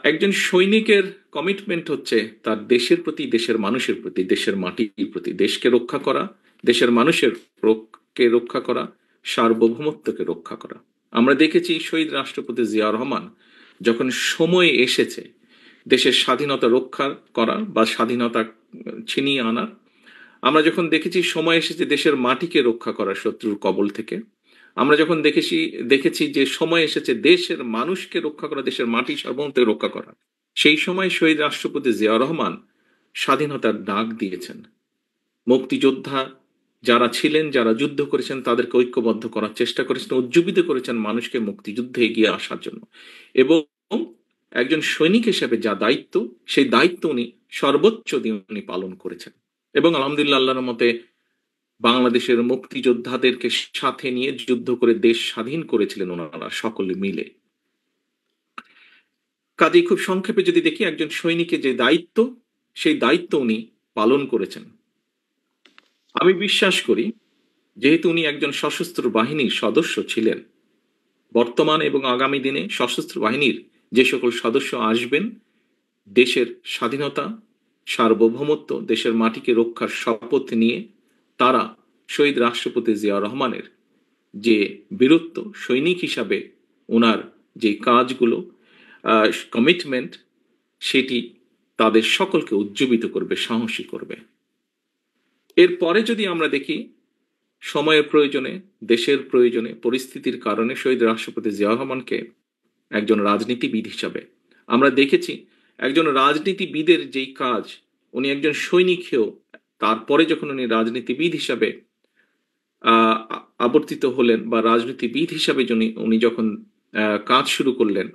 একজন সৈনিকের কমিটমেন্ট হচ্ছে তার দেশের প্রতি, দেশের মানুষের প্রতি, দেশের মাটির প্রতি, দেশকে রক্ষা করা, দেশের মানুষের কে রক্ষা করা, সার্বভৌমত্বকে রক্ষা করা। আমরা দেখেছি শহীদ রাষ্ট্রপতি জিয়া রহমান যখন সময় এসেছে দেশের স্বাধীনতা রক্ষা করার বা স্বাধীনতা ছিনিয়ে আনার, আমরা যখন দেখেছি সময় এসেছে দেশের মাটিকে রক্ষা করার শত্রুর কবল থেকে, আমরা যখন দেখেছি যে সময় এসেছে দেশের মানুষকে রক্ষা করা, দেশের মাটি সার্বভৌমত্বকে রক্ষা করা, সেই সময় শহীদ রাষ্ট্রপতি জিয়া রহমান স্বাধীনতার ডাক দিয়েছেন। মুক্তিযোদ্ধা যারা ছিলেন, যারা যুদ্ধ করেছেন, তাদেরকে ঐক্যবদ্ধ করার চেষ্টা করেছেন, উজ্জীবিত করেছেন মানুষকে মুক্তিযুদ্ধে এগিয়ে আসার জন্য। এবং একজন সৈনিক হিসেবে যা দায়িত্ব, সেই দায়িত্ব উনি সর্বোচ্চ দিয়ে উনি পালন করেছেন। এবং আলহামদুলিল্লাহ, আল্লাহর মতে বাংলাদেশের মুক্তিযোদ্ধাদেরকে সাথে নিয়ে যুদ্ধ করে দেশ স্বাধীন করেছিলেন ওনারা সকলে মিলে। কাজেই খুব সংক্ষেপে যদি দেখি, একজন সৈনিকের যে দায়িত্ব, সেই দায়িত্ব উনি পালন করেছেন। আমি বিশ্বাস করি, যেহেতু উনি একজন সশস্ত্র বাহিনীর সদস্য ছিলেন, বর্তমান এবং আগামী দিনে সশস্ত্র বাহিনীর যে সকল সদস্য আসবেন, দেশের স্বাধীনতা, সার্বভৌমত্ব, দেশের মাটিকে রক্ষার শপথ নিয়ে তারা শহীদ রাষ্ট্রপতি জিয়া রহমানের যে বীরত্ব, সৈনিক হিসাবে ওনার যে কাজগুলো, কমিটমেন্ট, সেটি তাদের সকলকে উজ্জীবিত করবে, সাহসী করবে। এরপরে যদি আমরা দেখি, সময়ের প্রয়োজনে, দেশের প্রয়োজনে, পরিস্থিতির কারণে শহীদ রাষ্ট্রপতি জিয়া রহমানকে একজন রাজনীতিবিদ হিসাবে আমরা দেখেছি। একজন রাজনীতিবিদের যেই কাজ, উনি একজন সৈনিক হয়েও তারপরে যখন উনি রাজনীতিবিদ হিসাবে আবর্তিত হলেন বা রাজনীতিবিদ হিসাবে উনি যখন কাজ শুরু করলেন,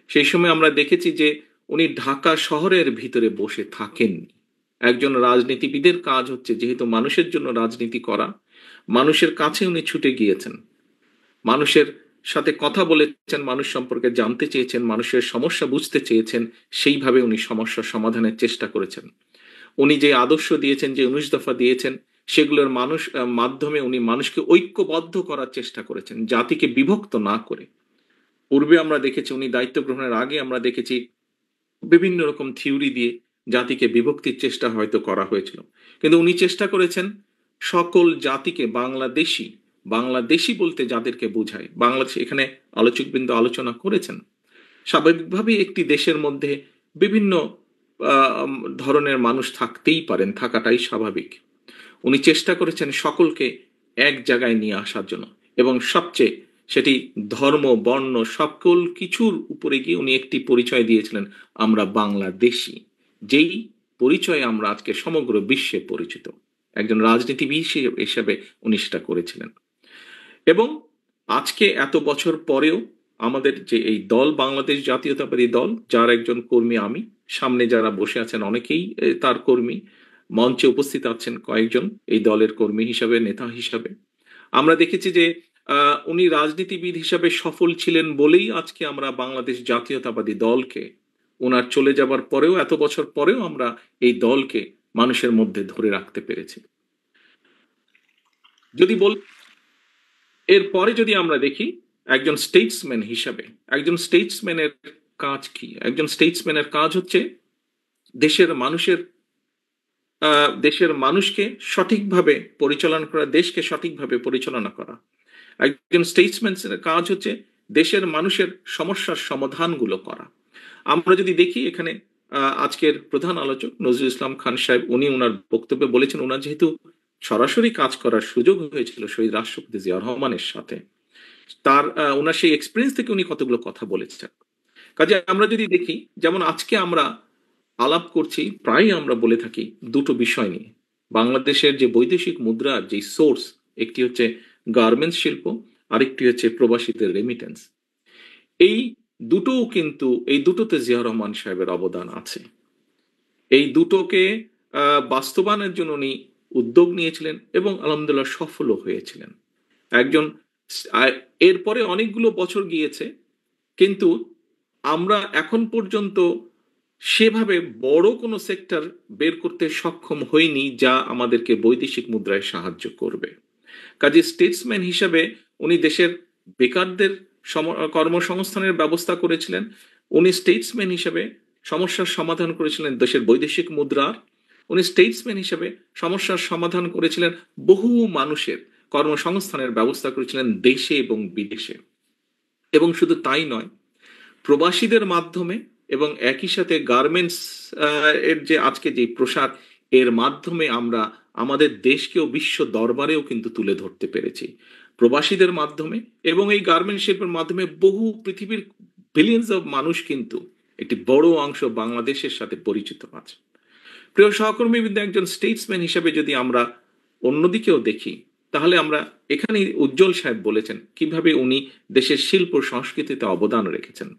সেই সময় আমরা দেখেছি যে উনি ঢাকা শহরের ভিতরে বসে থাকেননি। একজন রাজনীতিবিদের কাজ হচ্ছে যেহেতু মানুষের জন্য রাজনীতি করা, মানুষের কাছে উনি ছুটে গিয়েছেন, মানুষের সাথে কথা বলেছেন, মানুষ সম্পর্কে জানতে চেয়েছেন, মানুষের সমস্যা বুঝতে চেয়েছেন, সেইভাবে উনি সমস্যা সমাধানের চেষ্টা করেছেন। উনি যে আদর্শ দিয়েছেন, যে 19 দফা দিয়েছেন, সেগুলোর মাধ্যমে উনি মানুষকে ঐক্যবদ্ধ করার চেষ্টা করেছেন, জাতিকে বিভক্ত না করে। পূর্বে আমরা দেখেছি, উনি দায়িত্ব গ্রহণের আগে আমরা দেখেছি বিভিন্ন রকম থিওরি দিয়ে জাতিকে বিভক্তির চেষ্টা হয়তো করা হয়েছিল, কিন্তু উনি চেষ্টা করেছেন সকল জাতিকে বাংলাদেশি, বাংলাদেশি বলতে যাদেরকে বোঝায়, বাংলাদেশ, এখানে আলোচকবৃন্দ আলোচনা করেছেন। স্বাভাবিকভাবেই একটি দেশের মধ্যে বিভিন্ন ধরনের মানুষ থাকতেই পারেন, থাকাটাই স্বাভাবিক। উনি চেষ্টা করেছেন সকলকে এক জায়গায় নিয়ে আসার জন্য, এবং সবচেয়ে সেটি ধর্ম, বর্ণ, সকল কিছুর উপরে গিয়ে উনি একটি পরিচয় দিয়েছিলেন, আমরা বাংলাদেশি, যেই পরিচয়ে আমরা আজকে সমগ্র বিশ্বে পরিচিত। একজন রাজনীতিবিদ হিসেবে উনি সেটা করেছিলেন। এবং আজকে এত বছর পরেও আমাদের যে এই দল, বাংলাদেশ জাতীয়তাবাদী দল, যার একজন কর্মী আমি, সামনে যারা বসে আছেন অনেকেই তার কর্মী, মঞ্চে উপস্থিত আছেন কয়েকজন এই দলের কর্মী হিসাবে, নেতা হিসাবে। আমরা দেখেছি যে উনি রাজনীতিবিদ হিসাবে সফল ছিলেন বলেই আজকে আমরা বাংলাদেশ জাতীয়তাবাদী দলকে, ওনার চলে যাবার পরেও, এত বছর পরেও আমরা এই দলকে মানুষের মধ্যে ধরে রাখতে পেরেছি। যদি এরপরে যদি আমরা দেখি, একজন স্টেটসম্যান হিসাবে, একজন স্টেটসম্যানের কাজ কি? একজন স্টেটসম্যানের কাজ হচ্ছে দেশের মানুষকে সঠিকভাবে পরিচালনা করা, দেশকে সঠিকভাবে পরিচালনা করা। একজন স্টেটসম্যানের কাজ হচ্ছে দেশের মানুষের সমস্যার সমাধানগুলো করা। আমরা যদি দেখি এখানে আজকের প্রধান আলোচক নজরুল ইসলাম খান সাহেব, উনি ওনার বক্তব্যে বলেছেন, ওনার যেহেতু সরাসরি কাজ করার সুযোগ হয়েছিল শহীদ রাষ্ট্রপতি জিয়া রহমানের সাথে, ওনার সেই এক্সপিরিয়েন্স থেকে উনি কতগুলো কথা বলেছেন। কাজে আমরা যদি দেখি, যেমন আজকে আমরা আলাপ করছি, প্রায় আমরা বলে থাকি দুটো বিষয় নিয়ে। বাংলাদেশের যে বৈদেশিক মুদ্রার যে সোর্স, একটি হচ্ছে গার্মেন্টস শিল্প, আরেকটি হচ্ছে প্রবাসীদের রেমিটেন্স। এই দুটোতে জিয়া রহমান সাহেবের অবদান আছে। এই দুটোকে বাস্তবায়নের জন্য উনি উদ্যোগ নিয়েছিলেন এবং আলহামদুলিল্লাহ সফলও হয়েছিলেন। এরপরে অনেকগুলো বছর গিয়েছে, কিন্তু আমরা এখন পর্যন্ত সেভাবে বড় কোনো সেক্টর বের করতে সক্ষম হইনি যা আমাদেরকে বৈদেশিক মুদ্রায় সাহায্য করবে। কাজে স্টেটসম্যান হিসাবে উনি দেশের বেকারদের কর্মসংস্থানের ব্যবস্থা করেছিলেন, উনি স্টেটসম্যান হিসেবে সমস্যার সমাধান করেছিলেন দেশের বৈদেশিক মুদ্রার। উনি স্টেটসম্যান হিসেবে সমস্যার সমাধান করেছিলেন, বহু মানুষের কর্মসংস্থানের ব্যবস্থা করেছিলেন দেশে এবং বিদেশে। এবং শুধু তাই নয়, প্রবাসীদের মাধ্যমে এবং একই সাথে গার্মেন্টস এর যে আজকে যে প্রসার, এর মাধ্যমে আমরা আমাদের দেশকেও বিশ্ব দরবারেও কিন্তু তুলে ধরতে পেরেছি প্রবাসীদের মাধ্যমে। এবং এই গার্মেন্ট শিল্পের মাধ্যমে বহু পৃথিবীর বিলিয়ন্স অফ মানুষ কিন্তু একটি বড় অংশ বাংলাদেশের সাথে পরিচিত আছে। প্রিয় সহকর্মীবৃন্দ, একজন স্টেটসম্যান হিসেবে যদি আমরা অন্যদিকেও দেখি, তাহলে আমরা এখানে উজ্জ্বল সাহেব বলেছেন কিভাবে উনি দেশের শিল্প সংস্কৃতিতে অবদান রেখেছেন।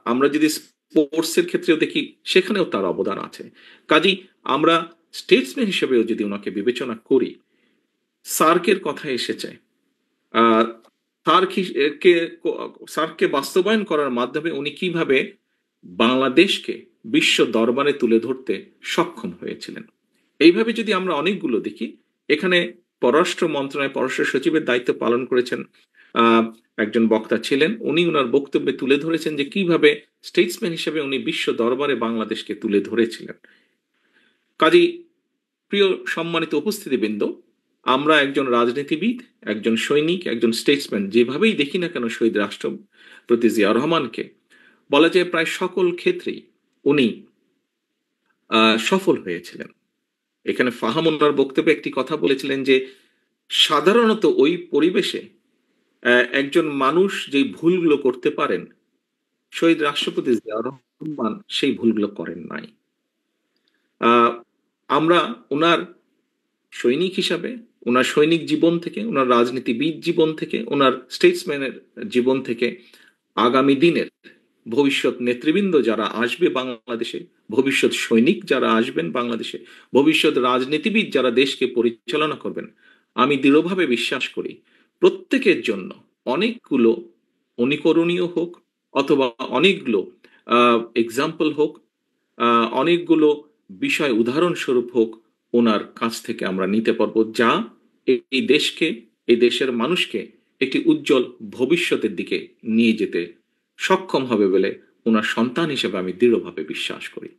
আমরা যদি স্পোর্টসের ক্ষেত্রেও দেখি, সেখানেও তার অবদান আছে। কাজেই আমরা স্টেটসম্যান হিসেবেও যদি ওনাকে বিবেচনা করি, সার্কের কথা এসেছে, আহ, সার্ককে বাস্তবায়ন করার মাধ্যমে উনি কিভাবে বাংলাদেশকে বিশ্ব দরবারে তুলে ধরতে সক্ষম হয়েছিলেন। এইভাবে যদি আমরা অনেকগুলো দেখি, এখানে পররাষ্ট্র মন্ত্রণালয় পররাষ্ট্র সচিবের দায়িত্ব পালন করেছেন একজন বক্তা ছিলেন। উনি ওনার বক্তব্যে তুলে ধরেছেন যে কিভাবে স্টেটসম্যান হিসেবে উনি বিশ্ব দরবারে বাংলাদেশকে তুলে ধরেছিলেন। কাজী প্রিয় সম্মানিত উপস্থিতিবৃন্দ, আমরা একজন রাজনীতিবিদ, একজন সৈনিক, একজন স্টেটসম্যান যেভাবেই দেখি না কেন শহীদ রাষ্ট্রপতি জিয়াউর রহমানকে, বলা যায় প্রায় সকল ক্ষেত্রেই উনি সফল হয়েছিলেন। এখানে ফাহাম ওনার বক্তব্যে একটি কথা বলেছিলেন যে সাধারণত ওই পরিবেশে একজন মানুষ যেই ভুলগুলো করতে পারেন, শহীদ রাষ্ট্রপতি জিয়াউর রহমান সেই ভুলগুলো করেন নাই। আমরা ওনার সৈনিক হিসাবে, ওনার সৈনিক জীবন থেকে, ওনার রাজনীতিবিদ জীবন থেকে, ওনার স্টেটসম্যানের জীবন থেকে আগামী দিনের ভবিষ্যৎ নেতৃবৃন্দ যারা আসবে বাংলাদেশে, ভবিষ্যৎ সৈনিক যারা আসবেন বাংলাদেশে, ভবিষ্যৎ রাজনীতিবিদ যারা দেশকে পরিচালনা করবেন, আমি দৃঢ়ভাবে বিশ্বাস করি প্রত্যেকের জন্য অনেকগুলো অনুকরণীয় হোক, অথবা অনেকগুলো এক্সাম্পল হোক, অনেকগুলো বিষয় উদাহরণস্বরূপ হোক, ওনার কাছ থেকে আমরা নিতে পারবো, যা এই দেশকে, এই দেশের মানুষকে একটি উজ্জ্বল ভবিষ্যতের দিকে নিয়ে যেতে সক্ষম হবে বলে ওনার সন্তান হিসেবে আমি দৃঢ়ভাবে বিশ্বাস করি।